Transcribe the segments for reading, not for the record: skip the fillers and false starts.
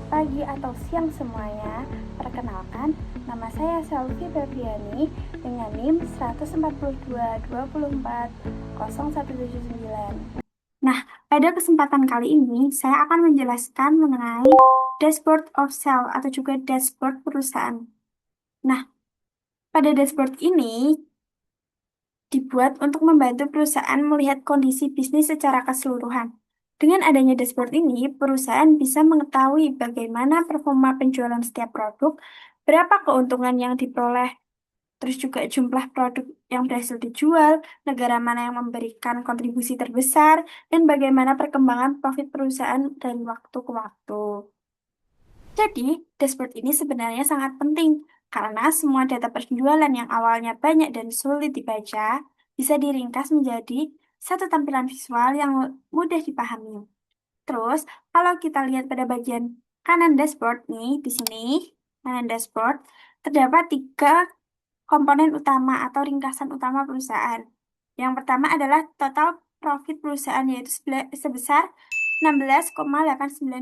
pagi atau siang semuanya. Perkenalkan, nama saya Selvi Febriani dengan NIM 142.24.0179. Nah, pada kesempatan kali ini saya akan menjelaskan mengenai dashboard of sale atau juga dashboard perusahaan. Nah, pada dashboard ini dibuat untuk membantu perusahaan melihat kondisi bisnis secara keseluruhan. Dengan adanya dashboard ini, perusahaan bisa mengetahui bagaimana performa penjualan setiap produk, berapa keuntungan yang diperoleh, terus juga jumlah produk yang berhasil dijual, negara mana yang memberikan kontribusi terbesar, dan bagaimana perkembangan profit perusahaan dari waktu ke waktu. Jadi, dashboard ini sebenarnya sangat penting karena semua data penjualan yang awalnya banyak dan sulit dibaca bisa diringkas menjadi satu tampilan visual yang mudah dipahami. Terus, kalau kita lihat pada bagian kanan dashboard nih, di sini, kanan dashboard, terdapat tiga komponen utama atau ringkasan utama perusahaan. Yang pertama adalah total profit perusahaan, yaitu sebesar 16,89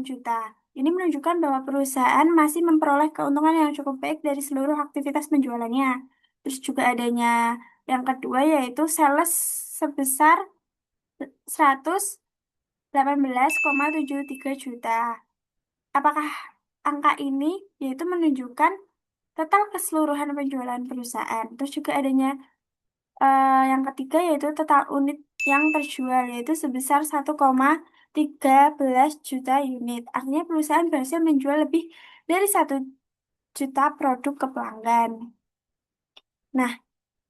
juta. Ini menunjukkan bahwa perusahaan masih memperoleh keuntungan yang cukup baik dari seluruh aktivitas penjualannya. Terus juga adanya yang kedua yaitu sales sebesar 118,73 juta. Apakah angka ini yaitu menunjukkan total keseluruhan penjualan perusahaan. Terus juga adanya yang ketiga yaitu total unit yang terjual yaitu sebesar 1,13 juta unit. Artinya perusahaan berhasil menjual lebih dari 1 juta produk ke pelanggan. Nah,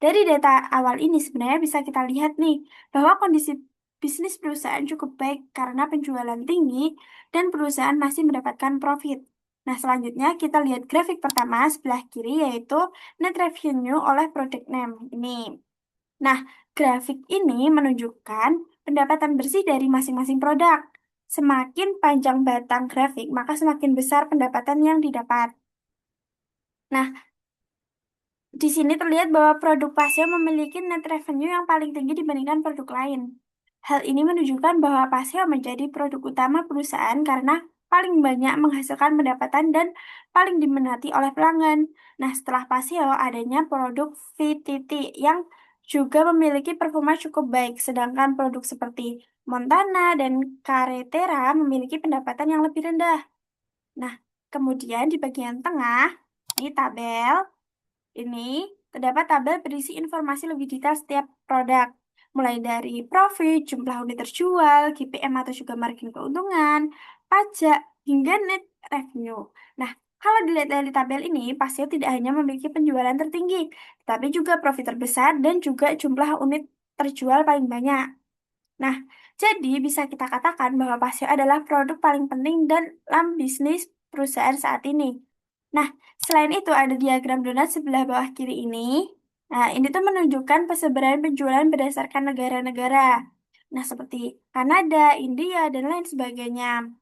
dari data awal ini sebenarnya bisa kita lihat nih bahwa kondisi bisnis perusahaan cukup baik karena penjualan tinggi dan perusahaan masih mendapatkan profit. Nah, selanjutnya kita lihat grafik pertama sebelah kiri yaitu net revenue oleh product name. Ini. Nah, grafik ini menunjukkan pendapatan bersih dari masing-masing produk. Semakin panjang batang grafik, maka semakin besar pendapatan yang didapat. Nah, di sini terlihat bahwa produk Paseo memiliki net revenue yang paling tinggi dibandingkan produk lain. Hal ini menunjukkan bahwa Paseo menjadi produk utama perusahaan karena paling banyak menghasilkan pendapatan dan paling diminati oleh pelanggan. Nah, setelah Paseo adanya produk VTT yang juga memiliki performa cukup baik, sedangkan produk seperti Montana dan Carretera memiliki pendapatan yang lebih rendah. Nah, kemudian di bagian tengah, ini tabel. Ini terdapat tabel berisi informasi lebih detail setiap produk, mulai dari profit, jumlah unit terjual, GPM atau juga margin keuntungan, pajak, hingga net revenue. Nah, kalau dilihat dari tabel ini, Paseo tidak hanya memiliki penjualan tertinggi, tapi juga profit terbesar dan juga jumlah unit terjual paling banyak. Nah, jadi bisa kita katakan bahwa Paseo adalah produk paling penting dalam bisnis perusahaan saat ini. Nah, selain itu ada diagram donat sebelah bawah kiri ini. Nah, ini tuh menunjukkan persebaran penjualan berdasarkan negara-negara. Nah, seperti Kanada, India, dan lain sebagainya.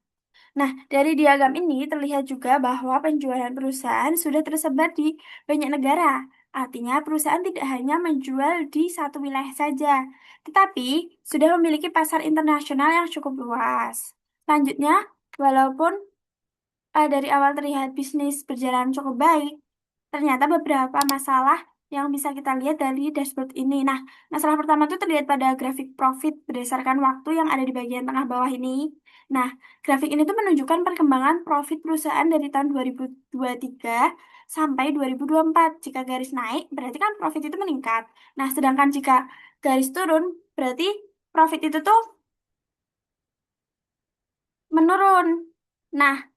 Nah, dari diagram ini terlihat juga bahwa penjualan perusahaan sudah tersebar di banyak negara. Artinya, perusahaan tidak hanya menjual di satu wilayah saja, tetapi sudah memiliki pasar internasional yang cukup luas. Selanjutnya, walaupun dari awal terlihat bisnis berjalan cukup baik, ternyata beberapa masalah yang bisa kita lihat dari dashboard ini. Nah, masalah pertama itu terlihat pada grafik profit berdasarkan waktu yang ada di bagian tengah bawah ini. Nah, grafik ini tuh menunjukkan perkembangan profit perusahaan dari tahun 2023 sampai 2024. Jika garis naik, berarti kan profit itu meningkat. Nah, sedangkan jika garis turun, berarti profit itu tuh menurun. Nah,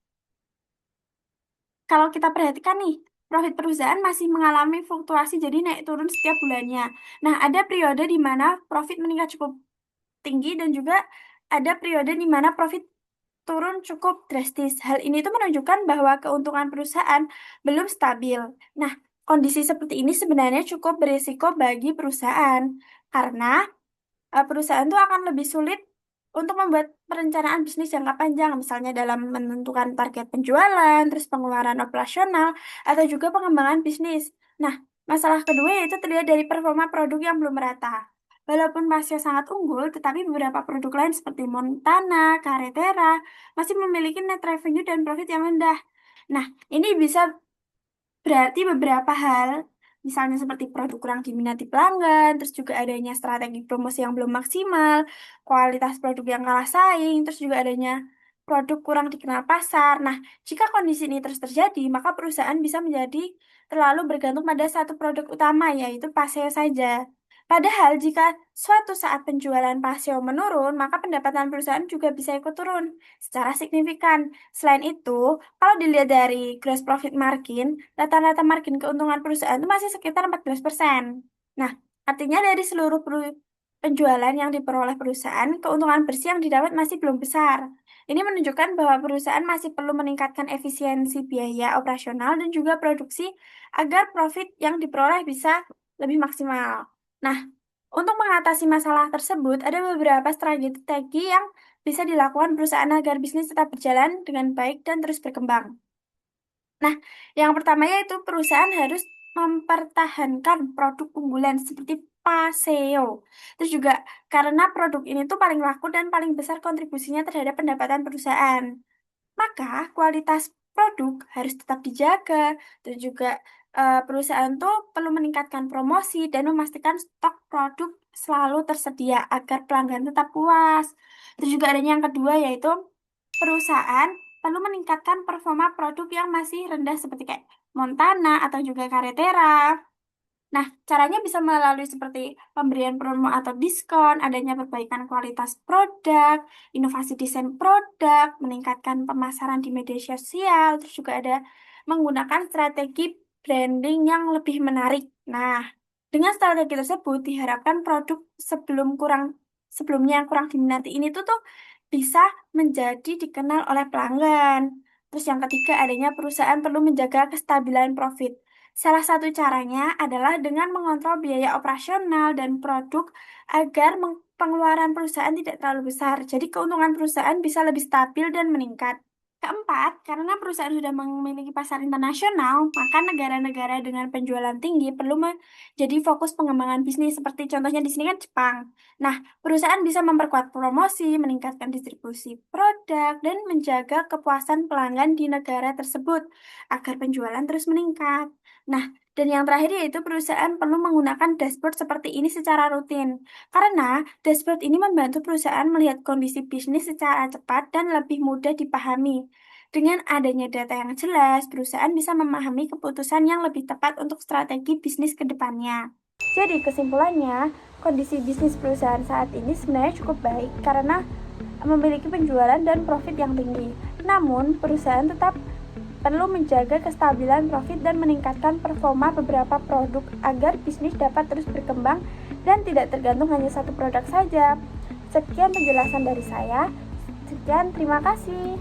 kalau kita perhatikan nih, profit perusahaan masih mengalami fluktuasi jadi naik turun setiap bulannya. Nah, ada periode di mana profit meningkat cukup tinggi dan juga ada periode di mana profit turun cukup drastis. Hal ini tuh menunjukkan bahwa keuntungan perusahaan belum stabil. Nah, kondisi seperti ini sebenarnya cukup berisiko bagi perusahaan karena perusahaan tuh akan lebih sulit untuk membuat perencanaan bisnis jangka panjang, misalnya dalam menentukan target penjualan, terus pengeluaran operasional, atau juga pengembangan bisnis. Nah, masalah kedua yaitu terlihat dari performa produk yang belum merata. Walaupun Paseo sangat unggul, tetapi beberapa produk lain seperti Montana, Carretera masih memiliki net revenue dan profit yang rendah. Nah, ini bisa berarti beberapa hal, misalnya seperti produk kurang diminati pelanggan, terus juga adanya strategi promosi yang belum maksimal, kualitas produk yang kalah saing, terus juga adanya produk kurang dikenal pasar. Nah, jika kondisi ini terus terjadi, maka perusahaan bisa menjadi terlalu bergantung pada satu produk utama, yaitu Paseo saja. Padahal jika suatu saat penjualan Paseo menurun, maka pendapatan perusahaan juga bisa ikut turun secara signifikan. Selain itu, kalau dilihat dari gross profit margin, rata-rata margin keuntungan perusahaan itu masih sekitar 14%. Nah, artinya dari seluruh penjualan yang diperoleh perusahaan, keuntungan bersih yang didapat masih belum besar. Ini menunjukkan bahwa perusahaan masih perlu meningkatkan efisiensi biaya operasional dan juga produksi agar profit yang diperoleh bisa lebih maksimal. Nah, untuk mengatasi masalah tersebut, ada beberapa strategi yang bisa dilakukan perusahaan agar bisnis tetap berjalan dengan baik dan terus berkembang. Nah, yang pertama yaitu perusahaan harus mempertahankan produk unggulan seperti Paseo. Terus juga karena produk ini tuh paling laku dan paling besar kontribusinya terhadap pendapatan perusahaan. Maka kualitas produk harus tetap dijaga. Terus juga perusahaan tuh perlu meningkatkan promosi dan memastikan stok produk selalu tersedia agar pelanggan tetap puas. Terus juga adanya yang kedua yaitu perusahaan perlu meningkatkan performa produk yang masih rendah seperti kayak Montana atau juga Carretera. Nah, caranya bisa melalui seperti pemberian promo atau diskon, adanya perbaikan kualitas produk, inovasi desain produk, meningkatkan pemasaran di media sosial, terus juga ada menggunakan strategi branding yang lebih menarik. Nah, dengan strategi tersebut diharapkan produk sebelumnya yang kurang diminati ini tuh bisa menjadi dikenal oleh pelanggan. Terus yang ketiga adanya perusahaan perlu menjaga kestabilan profit. Salah satu caranya adalah dengan mengontrol biaya operasional dan produk agar pengeluaran perusahaan tidak terlalu besar. Jadi keuntungan perusahaan bisa lebih stabil dan meningkat. Keempat, karena perusahaan sudah memiliki pasar internasional, maka negara-negara dengan penjualan tinggi perlu menjadi fokus pengembangan bisnis. Seperti contohnya di sini kan Jepang. Nah, perusahaan bisa memperkuat promosi, meningkatkan distribusi produk, dan menjaga kepuasan pelanggan di negara tersebut agar penjualan terus meningkat. Nah, dan yang terakhir yaitu perusahaan perlu menggunakan dashboard seperti ini secara rutin. Karena dashboard ini membantu perusahaan melihat kondisi bisnis secara cepat dan lebih mudah dipahami. Dengan adanya data yang jelas, perusahaan bisa memahami keputusan yang lebih tepat untuk strategi bisnis ke depannya. Jadi kesimpulannya, kondisi bisnis perusahaan saat ini sebenarnya cukup baik karena memiliki penjualan dan profit yang tinggi. Namun, perusahaan tetap perlu menjaga kestabilan profit dan meningkatkan performa beberapa produk agar bisnis dapat terus berkembang dan tidak tergantung hanya satu produk saja. Sekian penjelasan dari saya. Sekian, terima kasih.